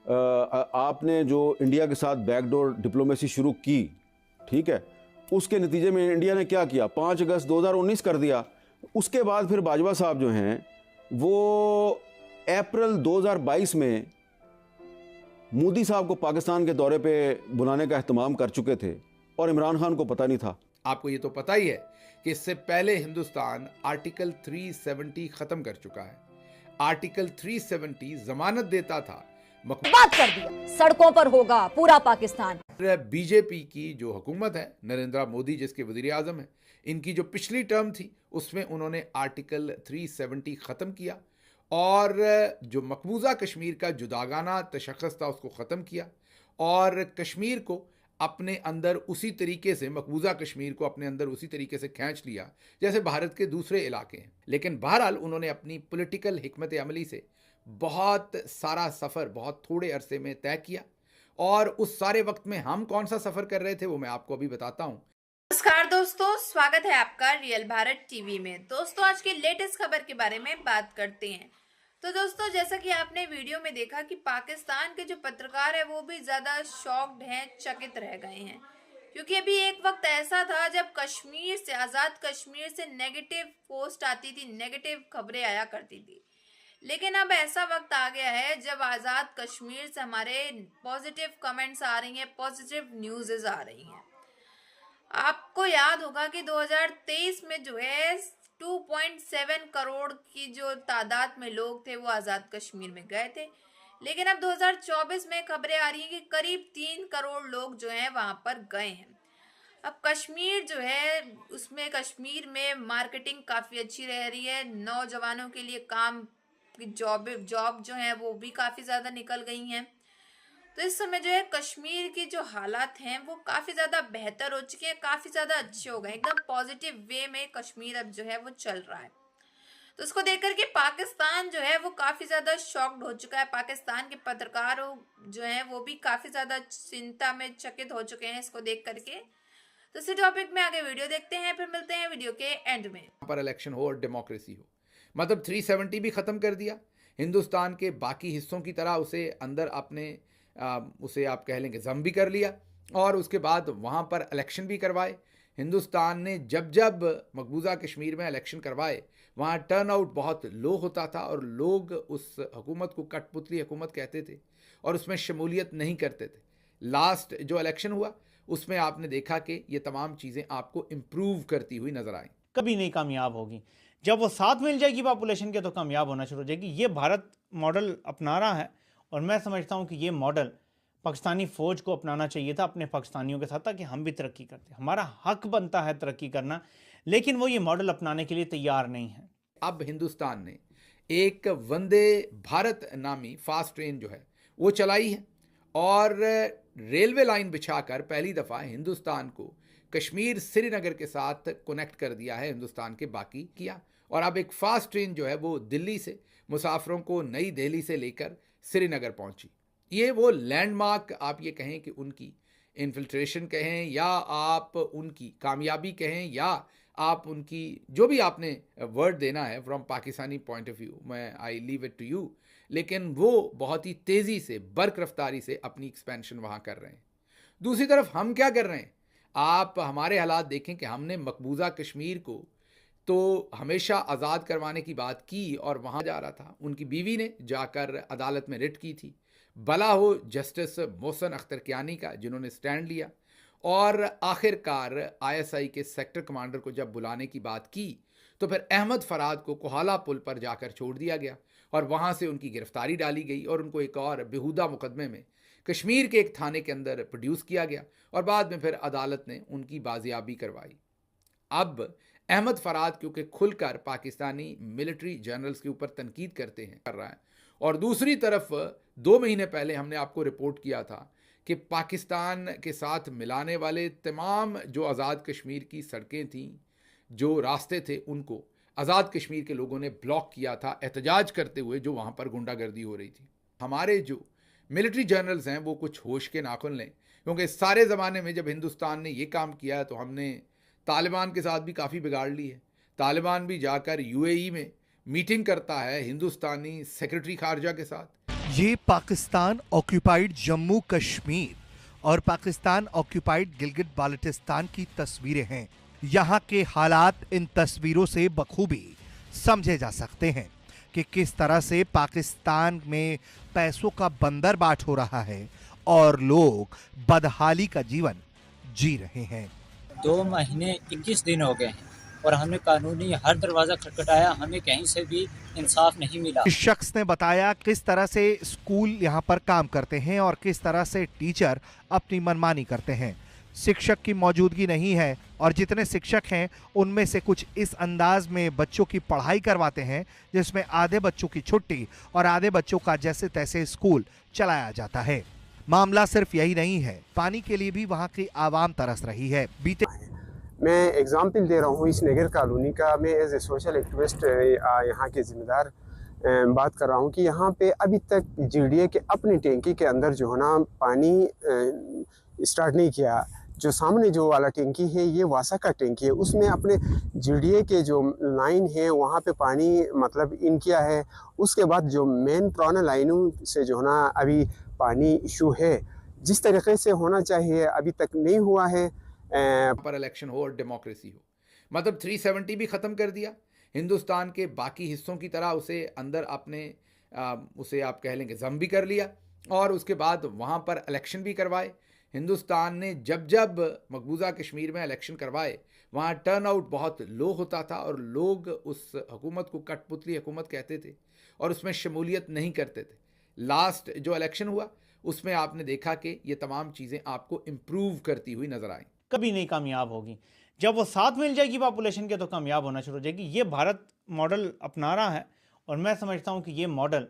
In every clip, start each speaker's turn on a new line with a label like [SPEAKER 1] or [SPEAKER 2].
[SPEAKER 1] आपने जो इंडिया के साथ बैकडोर डिप्लोमेसी शुरू की, ठीक है, उसके नतीजे में इंडिया ने क्या किया, 5 अगस्त 2019 कर दिया। उसके बाद फिर बाजवा साहब जो हैं वो अप्रैल 2022 में मोदी साहब को पाकिस्तान के दौरे पे बुलाने का एहतमाम कर चुके थे और इमरान खान को पता नहीं था।
[SPEAKER 2] आपको ये तो पता ही है कि इससे पहले हिंदुस्तान आर्टिकल 370 खत्म कर चुका है। आर्टिकल 370 जमानत देता था,
[SPEAKER 3] बात कर दिया सड़कों पर होगा पूरा पाकिस्तान।
[SPEAKER 2] बीजेपी की जो हुकूमत है, नरेंद्र मोदी जिसके वजीर आजम है, इनकी जो पिछली टर्म थी उसमें उन्होंने आर्टिकल 370 ख़त्म किया और जो मकबूजा कश्मीर का जुदागाना तशख़्ख़ुस था उसको ख़त्म किया और कश्मीर को अपने अंदर उसी तरीके से, मकबूजा कश्मीर को अपने अंदर उसी तरीके से खींच लिया जैसे भारत के दूसरे इलाके हैं। लेकिन बहरहाल उन्होंने अपनी पॉलिटिकल हिकमत अमली से बहुत सारा सफ़र बहुत थोड़े अरसे में तय किया और उस सारे वक्त में हम कौन सा सफ़र कर रहे थे वो मैं आपको अभी बताता हूँ।
[SPEAKER 4] नमस्कार दोस्तों, स्वागत है आपका रियल भारत टीवी में। दोस्तों, आज की लेटेस्ट खबर के बारे में बात करते हैं। तो दोस्तों, जैसा कि आपने वीडियो में देखा कि पाकिस्तान के जो पत्रकार है वो भी ज़्यादा शॉक्ड हैं, चकित रह गए हैं, क्योंकि अभी एक वक्त ऐसा था जब कश्मीर से, आज़ाद कश्मीर से नेगेटिव पोस्ट आती थी, नेगेटिव खबरें आया करती थी। लेकिन अब ऐसा वक्त आ गया है जब आज़ाद कश्मीर से हमारे पॉजिटिव कमेंट्स आ रही हैं, पॉजिटिव न्यूज़ आ रही हैं। आपको याद होगा कि 2023 में जो है 2.7 करोड़ की जो तादाद में लोग थे वो आज़ाद कश्मीर में गए थे, लेकिन अब 2024 में खबरें आ रही हैं कि करीब 3 करोड़ लोग जो हैं वहाँ पर गए हैं। अब कश्मीर जो है उसमें कश्मीर में मार्केटिंग काफ़ी अच्छी रह रही है, नौजवानों के लिए काम की जॉब जो है वो भी काफ़ी ज़्यादा निकल गई हैं। तो इस समय जो है कश्मीर की जो हालात हैं वो काफ़ी ज़्यादा बेहतर हो चुके हैं, काफ़ी ज़्यादा अच्छे हो गए, एकदम पॉजिटिव वे में कश्मीर अब जो है वो चल रहा है। तो उसको देख करके पाकिस्तान जो है वो काफ़ी ज़्यादा शॉक्ड हो चुका है। पाकिस्तान के पत्रकार जो हैं वो भी काफ़ी ज़्यादा चिंता में चकित हो चुके हैं इसको देख करके। तो इसी टॉपिक में आगे वीडियो देखते हैं, फिर मिलते हैं वीडियो के एंड में।
[SPEAKER 2] पर इलेक्शन हो और डेमोक्रेसी हो, मतलब 370 भी ख़त्म कर दिया, हिंदुस्तान के बाकी हिस्सों की तरह उसे अंदर अपने उसे आप कह लेंगे जम भी कर लिया और उसके बाद वहाँ पर इलेक्शन भी करवाए। हिंदुस्तान ने जब जब मकबूजा कश्मीर में इलेक्शन करवाए वहाँ टर्न आउट बहुत लो होता था और लोग उस हुकूमत को कठपुतली हुकूमत कहते थे और उसमें शमूलियत नहीं करते थे। लास्ट जो इलेक्शन हुआ उसमें आपने देखा कि ये तमाम चीज़ें आपको इम्प्रूव करती हुई नज़र आई।
[SPEAKER 5] कभी नहीं कामयाब होगी, जब वो साथ मिल जाएगी पॉपुलेशन के तो कामयाब होना शुरू हो जाएगी। ये भारत मॉडल अपना रहा है और मैं समझता हूँ कि ये मॉडल पाकिस्तानी फ़ौज को अपनाना चाहिए था अपने पाकिस्तानियों के साथ, ताकि हम भी तरक्की करते। हमारा हक बनता है तरक्की करना, लेकिन वो ये मॉडल अपनाने के लिए तैयार नहीं है।
[SPEAKER 2] अब हिंदुस्तान ने एक वंदे भारत नामी फास्ट ट्रेन जो है वो चलाई है और रेलवे लाइन बिछाकर पहली दफ़ा हिंदुस्तान को कश्मीर श्रीनगर के साथ कनेक्ट कर दिया है, हिंदुस्तान के बाकी किया। और अब एक फ़ास्ट ट्रेन जो है वो दिल्ली से मुसाफिरों को नई दिल्ली से लेकर श्रीनगर पहुंची। ये वो लैंडमार्क आप ये कहें कि उनकी इन्फिल्ट्रेशन कहें या आप उनकी कामयाबी कहें या आप उनकी जो भी आपने वर्ड देना है from Pakistani point of view, मैं I leave it to you, लेकिन वो बहुत ही तेज़ी से बर्क रफ्तारी से अपनी एक्सपेंशन वहाँ कर रहे हैं। दूसरी तरफ हम क्या कर रहे हैं, आप हमारे हालात देखें कि हमने मकबूजा कश्मीर को तो हमेशा आज़ाद करवाने की बात की और वहाँ जा रहा था, उनकी बीवी ने जाकर अदालत में रिट की थी, भला हो जस्टिस मोहसिन अख्तर कियानी का जिन्होंने स्टैंड लिया और आखिरकार आईएसआई के सेक्टर कमांडर को जब बुलाने की बात की तो फिर अहमद फराद को कोहाला पुल पर जाकर छोड़ दिया गया और वहाँ से उनकी गिरफ्तारी डाली गई और उनको एक और बेहुदा मुकदमे में कश्मीर के एक थाने के अंदर प्रोड्यूस किया गया और बाद में फिर अदालत ने उनकी बाजियाबी करवाई। अब अहमद फराद क्योंकि खुलकर पाकिस्तानी मिलिट्री जनरल्स के ऊपर तनकीद करते हैं कर रहा है और दूसरी तरफ 2 महीने पहले हमने आपको रिपोर्ट किया था कि पाकिस्तान के साथ मिलाने वाले तमाम जो आज़ाद कश्मीर की सड़कें थीं, जो रास्ते थे, उनको आज़ाद कश्मीर के लोगों ने ब्लॉक किया था एहतजाज करते हुए, जो वहाँ पर गुंडागर्दी हो रही थी। हमारे जो मिलिट्री जनरल्स हैं वो कुछ होश के नाखुन लें, क्योंकि इस सारे ज़माने में जब हिंदुस्तान ने ये काम किया तो हमने तालिबान के साथ भी काफ़ी बिगाड़ ली है। तालिबान भी जाकर यूएई में मीटिंग करता है हिंदुस्तानी सेक्रेटरी खारजा के साथ।
[SPEAKER 6] ये पाकिस्तान ऑक्यूपाइड जम्मू कश्मीर और पाकिस्तान ऑक्यूपाइड गिलगित बाल्टिस्तान की तस्वीरें हैं। यहाँ के हालात इन तस्वीरों से बखूबी समझे जा सकते हैं कि किस तरह से पाकिस्तान में पैसों का बंदरबाट हो रहा है और लोग बदहाली का जीवन जी रहे हैं।
[SPEAKER 7] 2 महीने 21 दिन हो गए हैं और हमने कानूनी हर दरवाज़ा खटखटाया, हमें कहीं से भी इंसाफ नहीं मिला।
[SPEAKER 6] इस शख्स ने बताया किस तरह से स्कूल यहाँ पर काम करते हैं और किस तरह से टीचर अपनी मनमानी करते हैं। शिक्षक की मौजूदगी नहीं है और जितने शिक्षक हैं उनमें से कुछ इस अंदाज में बच्चों की पढ़ाई करवाते हैं जिसमें आधे बच्चों की छुट्टी और आधे बच्चों का जैसे तैसे स्कूल चलाया जाता है। मामला सिर्फ यही नहीं है, पानी के लिए भी वहाँ की आवाम तरस रही है। बीते
[SPEAKER 8] मैं एग्जाम्पल दे रहा हूँ इस नगर कॉलोनी का। मैं एज ए सोशल एक्टिविस्ट यहाँ के ज़िम्मेदार बात कर रहा हूँ कि यहाँ पे अभी तक जीडीए के अपनी टैंकी के अंदर जो है ना पानी स्टार्ट नहीं किया। जो सामने जो वाला टैंकी है ये वासा का टैंकी है, उसमें अपने जीडीए के जो लाइन है वहाँ पे पानी मतलब इन किया है। उसके बाद जो मेन पुराना लाइनों से जो है ना अभी पानी इशू है, जिस तरीके से होना चाहिए अभी तक नहीं हुआ है।
[SPEAKER 2] पर इलेक्शन हो और डेमोक्रेसी हो, मतलब 370 भी ख़त्म कर दिया। हिंदुस्तान के बाकी हिस्सों की तरह उसे अंदर आपने उसे आप कह लेंगे जम भी कर लिया और उसके बाद वहाँ पर इलेक्शन भी करवाए। हिंदुस्तान ने जब जब मकबूजा कश्मीर में इलेक्शन करवाए वहाँ टर्नआउट बहुत लो होता था और लोग उस हुकूमत को कठपुतली हुकूमत कहते थे और उसमें शमूलियत नहीं करते थे। लास्ट जो इलेक्शन हुआ उसमें आपने देखा कि ये तमाम चीज़ें आपको इम्प्रूव करती हुई नज़र आएँ।
[SPEAKER 5] कभी नहीं कामयाब होगी। जब वो साथ मिल जाएगी पॉपुलेशन के तो कामयाब होना शुरू हो जाएगी। ये भारत मॉडल अपना रहा है और मैं समझता हूँ कि ये मॉडल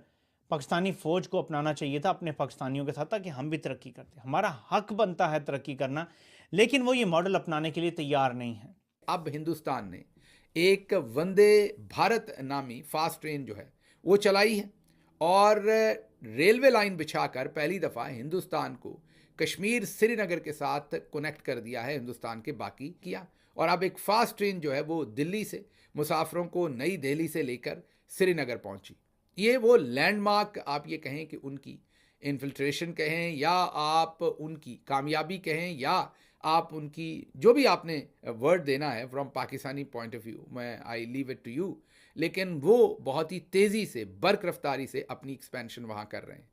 [SPEAKER 5] पाकिस्तानी फ़ौज को अपनाना चाहिए था अपने पाकिस्तानियों के साथ, ताकि हम भी तरक्की करते। हमारा हक बनता है तरक्की करना, लेकिन वो ये मॉडल अपनाने के लिए तैयार नहीं है।
[SPEAKER 2] अब हिंदुस्तान ने एक वंदे भारत नामी फास्ट ट्रेन जो है वो चलाई है और रेलवे लाइन बिछाकर पहली दफ़ा हिंदुस्तान को कश्मीर श्रीनगर के साथ कनेक्ट कर दिया है, हिंदुस्तान के बाकी किया। और अब एक फास्ट ट्रेन जो है वो दिल्ली से मुसाफिरों को नई दिल्ली से लेकर श्रीनगर पहुंची। ये वो लैंडमार्क आप ये कहें कि उनकी इन्फिल्ट्रेशन कहें या आप उनकी कामयाबी कहें या आप उनकी जो भी आपने वर्ड देना है from Pakistani point of view, मैं I leave it to you, लेकिन वो बहुत ही तेज़ी से बर्क रफ्तारी से अपनी एक्सपेंशन वहाँ कर रहे हैं।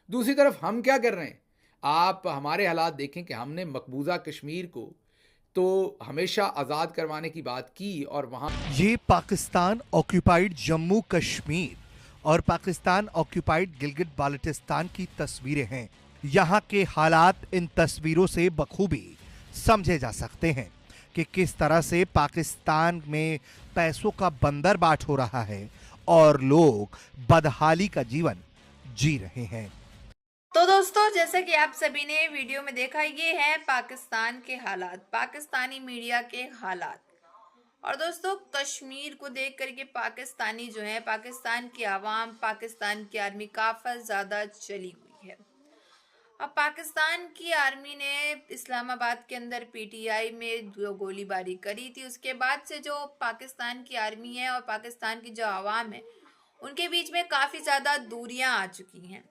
[SPEAKER 2] दूसरी तरफ हम क्या कर रहे हैं, आप हमारे हालात देखें कि हमने मकबूजा कश्मीर को तो हमेशा आज़ाद करवाने की बात की और वहाँ
[SPEAKER 6] ये पाकिस्तान ऑक्यूपाइड जम्मू कश्मीर और पाकिस्तान ऑक्यूपाइड गिलगित बाल्टिस्तान की तस्वीरें हैं। यहाँ के हालात इन तस्वीरों से बखूबी समझे जा सकते हैं कि किस तरह से पाकिस्तान में पैसों का बंदरबाट हो रहा है और लोग बदहाली का जीवन जी रहे हैं।
[SPEAKER 4] तो दोस्तों, जैसा कि आप सभी ने वीडियो में देखा, ये है पाकिस्तान के हालात, पाकिस्तानी मीडिया के हालात। और दोस्तों, कश्मीर को देख करके पाकिस्तानी जो है, पाकिस्तान की आवाम, पाकिस्तान की आर्मी काफ़ी ज़्यादा चली हुई है। अब पाकिस्तान की आर्मी ने इस्लामाबाद के अंदर पीटीआई में जो गोलीबारी करी थी, उसके बाद से जो पाकिस्तान की आर्मी है और पाकिस्तान की जो आवाम है, उनके बीच में काफ़ी ज़्यादा दूरियां आ चुकी हैं।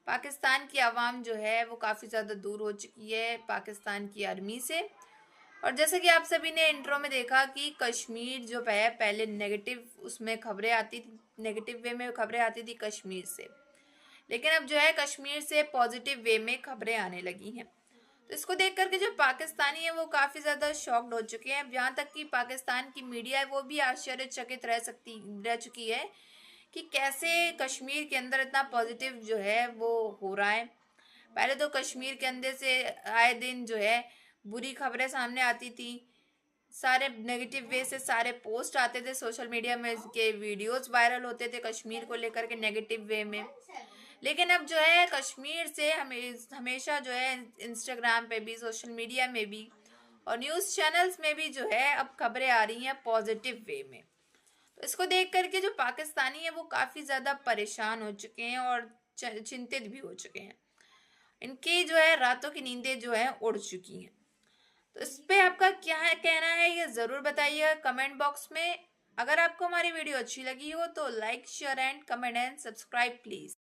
[SPEAKER 4] पाकिस्तान की आवाम जो है वो काफ़ी ज़्यादा दूर हो चुकी है पाकिस्तान की आर्मी से। और जैसे कि आप सभी ने इंट्रो में देखा कि कश्मीर जो है पहले नेगेटिव उसमें खबरें आती थी, नेगेटिव वे में खबरें आती थी कश्मीर से, लेकिन अब जो है कश्मीर से पॉजिटिव वे में खबरें आने लगी हैं। तो इसको देख करके जो पाकिस्तानी है वो काफ़ी ज़्यादा शॉक्ड हो चुके हैं। अब यहाँ तक कि पाकिस्तान की मीडिया है वो भी आश्चर्यचकित रह चुकी है कि कैसे कश्मीर के अंदर इतना पॉजिटिव जो है वो हो रहा है। पहले तो कश्मीर के अंदर से आए दिन जो है बुरी खबरें सामने आती थी, सारे नेगेटिव वे से सारे पोस्ट आते थे सोशल मीडिया में, के वीडियोस वायरल होते थे कश्मीर को लेकर के नेगेटिव वे में। लेकिन अब जो है कश्मीर से हमेशा जो है इंस्टाग्राम पे भी, सोशल मीडिया में भी और न्यूज़ चैनल्स में भी जो है अब खबरें आ रही हैं पॉजिटिव वे में। तो इसको देख करके जो पाकिस्तानी है वो काफ़ी ज़्यादा परेशान हो चुके हैं और चिंतित भी हो चुके हैं। इनकी जो है रातों की नींदें जो है उड़ चुकी हैं। तो इस पर आपका क्या है कहना है ये ज़रूर बताइएगा कमेंट बॉक्स में। अगर आपको हमारी वीडियो अच्छी लगी हो तो like, share and comment and subscribe please.